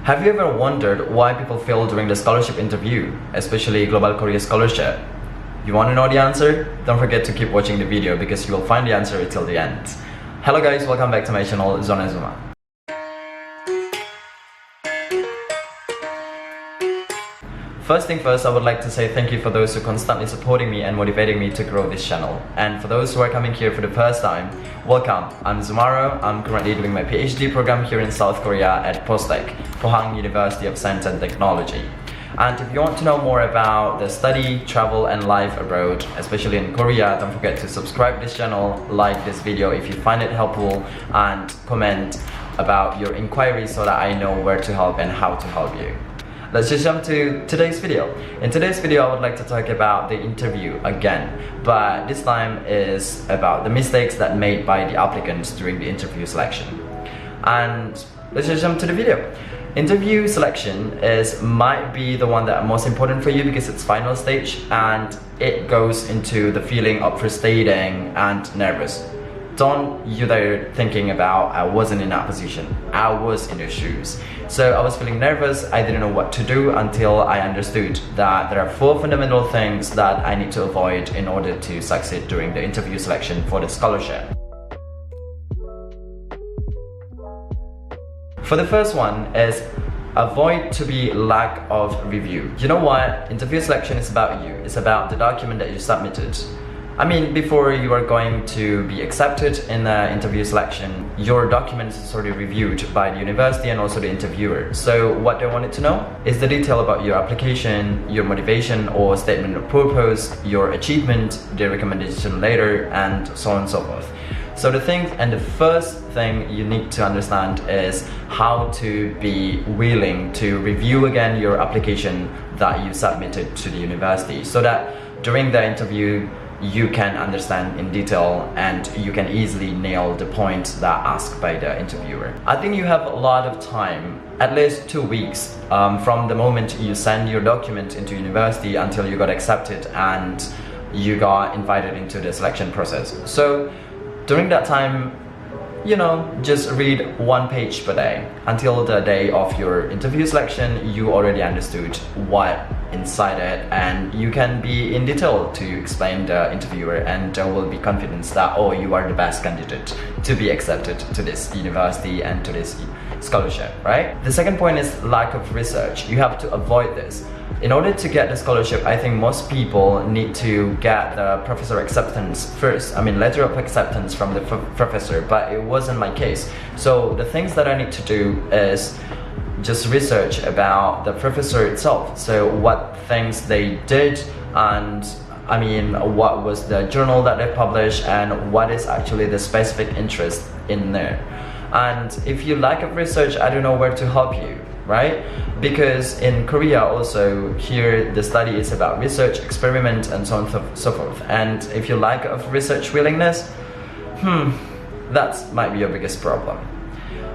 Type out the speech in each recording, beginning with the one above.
Have you ever wondered why people fail during the scholarship interview, especially Global Korea Scholarship? You want to know the answer? Don't forget to keep watching the video because you will find the answer till the end. Hello guys, welcome back to my channel, Zona Zuma. First thing first, I would like to say thank you for those who are constantly supporting me and motivating me to grow this channel. And for those who are coming here for the first time, welcome. I'm Zumaro. I'm currently doing my PhD program here in South Korea at Postech, Pohang University of Science and Technology. And if you want to know more about the study, travel and life abroad, especially in Korea, don't forget to subscribe to this channel, like this video if you find it helpful, and comment about your inquiries so that I know where to help and how to help you. Let's just jump to today's video. In today's video, I would like to talk about the interview again, but this time is about the mistakes that made by the applicants during the interview selection. And let's just jump to the video. Interview selection might be the one that most important for you because it's final stage and it goes into the feeling of frustrating and nervous. Don't you there thinking about I wasn't in that position, I was in their shoes. So I was feeling nervous, I didn't know what to do until I understood that there are 4 fundamental things that I need to avoid in order to succeed during the interview selection for the scholarship. For the first one is avoid to be lack of review. You know what? Interview selection is about you. It's about the document that you submitted. I mean, before you are going to be accepted in the interview selection, your documents is already reviewed by the university and also the interviewer. So what they wanted to know is the detail about your application, your motivation or statement of purpose, your achievement, the recommendation letter, and so on and so forth. So the first thing you need to understand is how to be willing to review again your application that you submitted to the university so that during the interview you can understand in detail and you can easily nail the points that are asked by the interviewer. I think you have a lot of time, at least 2 weeks, from the moment you send your document into university until you got accepted and you got invited into the selection process. So during that time, you know, just read 1 page per day. Until the day of your interview selection, you already understood what inside it and you can be in detail to explain the interviewer and there will be confidence that, oh, you are the best candidate to be accepted to this university and to this scholarship, right? The second point is lack of research. You have to avoid this. In order to get the scholarship, I think most people need to get the professor acceptance first. I mean, letter of acceptance from the professor, but it wasn't my case. So the things that I need to do is just research about the professor itself. So what things they did and I mean, what was the journal that they published and what is actually the specific interest in there. And if you lack of research, I don't know where to help you, right? Because in Korea also, here the study is about research, experiment and so on and so forth. And if you lack of research willingness, that might be your biggest problem.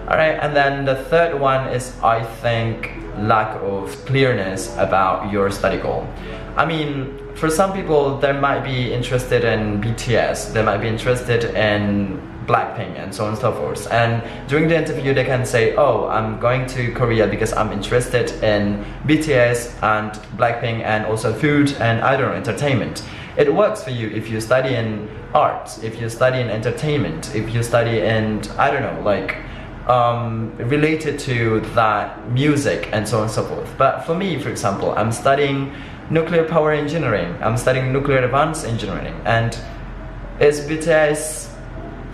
Alright, and then the third one is, I think, lack of clearness about your study goal. I mean, for some people, they might be interested in BTS, they might be interested in Blackpink and so on and so forth. And during the interview, they can say, oh, I'm going to Korea because I'm interested in BTS and Blackpink and also food and, I don't know, entertainment. It works for you if you study in arts, if you study in entertainment, if you study in, I don't know, like, related to that music and so on and so forth. But for me, for example, I'm studying nuclear power engineering, I'm studying nuclear advanced engineering, and is BTS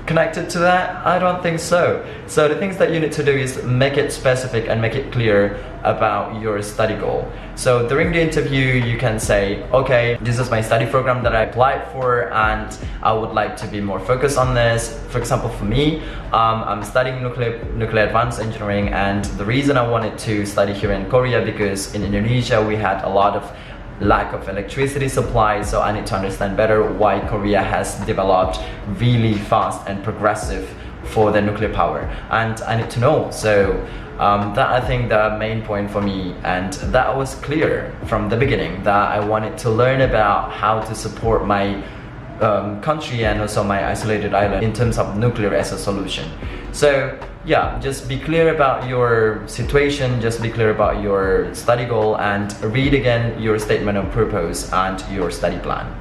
connected to that? I don't think so. So the things that you need to do is make it specific and make it clear about your study goal. So during the interview you can say, okay, this is my study program that I applied for and I would like to be more focused on this. For example, for me, I'm studying nuclear advanced engineering, and the reason I wanted to study here in Korea because in Indonesia we had a lot of lack of electricity supply, so I need to understand better why Korea has developed really fast and progressive for the nuclear power, and I need to know. So that I think the main point for me, and that was clear from the beginning that I wanted to learn about how to support my country and also my isolated island in terms of nuclear as a solution. So yeah, just be clear about your situation, just be clear about your study goal, and read again your statement of purpose and your study plan.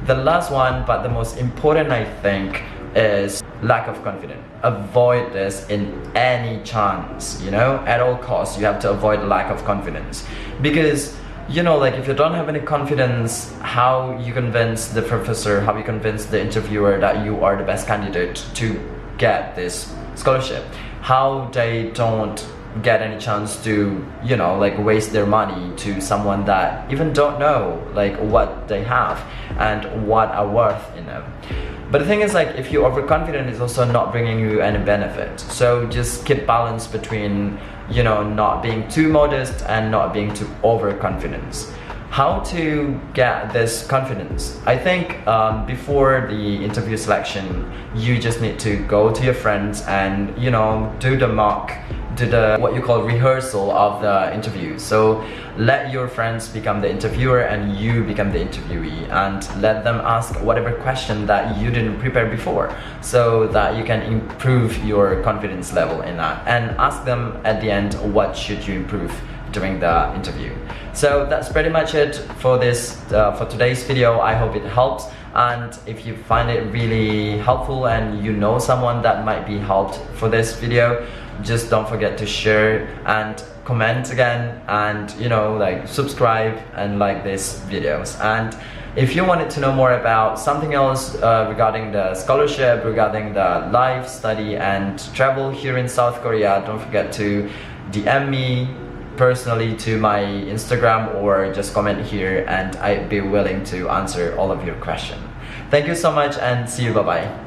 The last one, but the most important, I think, is lack of confidence. Avoid this in any chance, you know, at all costs. You have to avoid lack of confidence, because you know, like if you don't have any confidence, how you convince the professor, how you convince the interviewer that you are the best candidate to get this scholarship? How they don't get any chance to, you know, like waste their money to someone that even don't know like what they have and what are worth in them. But the thing is, like, if you're overconfident, it's also not bringing you any benefit. So just keep balance between, you know, not being too modest and not being too overconfident. How to get this confidence? I think before the interview selection, you just need to go to your friends and, you know, do the mock, do the what you call rehearsal of the interview. So let your friends become the interviewer and you become the interviewee, and let them ask whatever question that you didn't prepare before, so that you can improve your confidence level in that, and ask them at the end what should you improve during the interview. So that's pretty much it for this for today's video. I hope it helps, and if you find it really helpful and you know someone that might be helped for this video, just don't forget to share and comment again, and you know, like subscribe and like these videos. And if you wanted to know more about something else regarding the scholarship, regarding the life, study and travel here in South Korea, don't forget to DM me personally to my Instagram, or just comment here and I'd be willing to answer all of your questions. Thank you so much and see you, bye bye.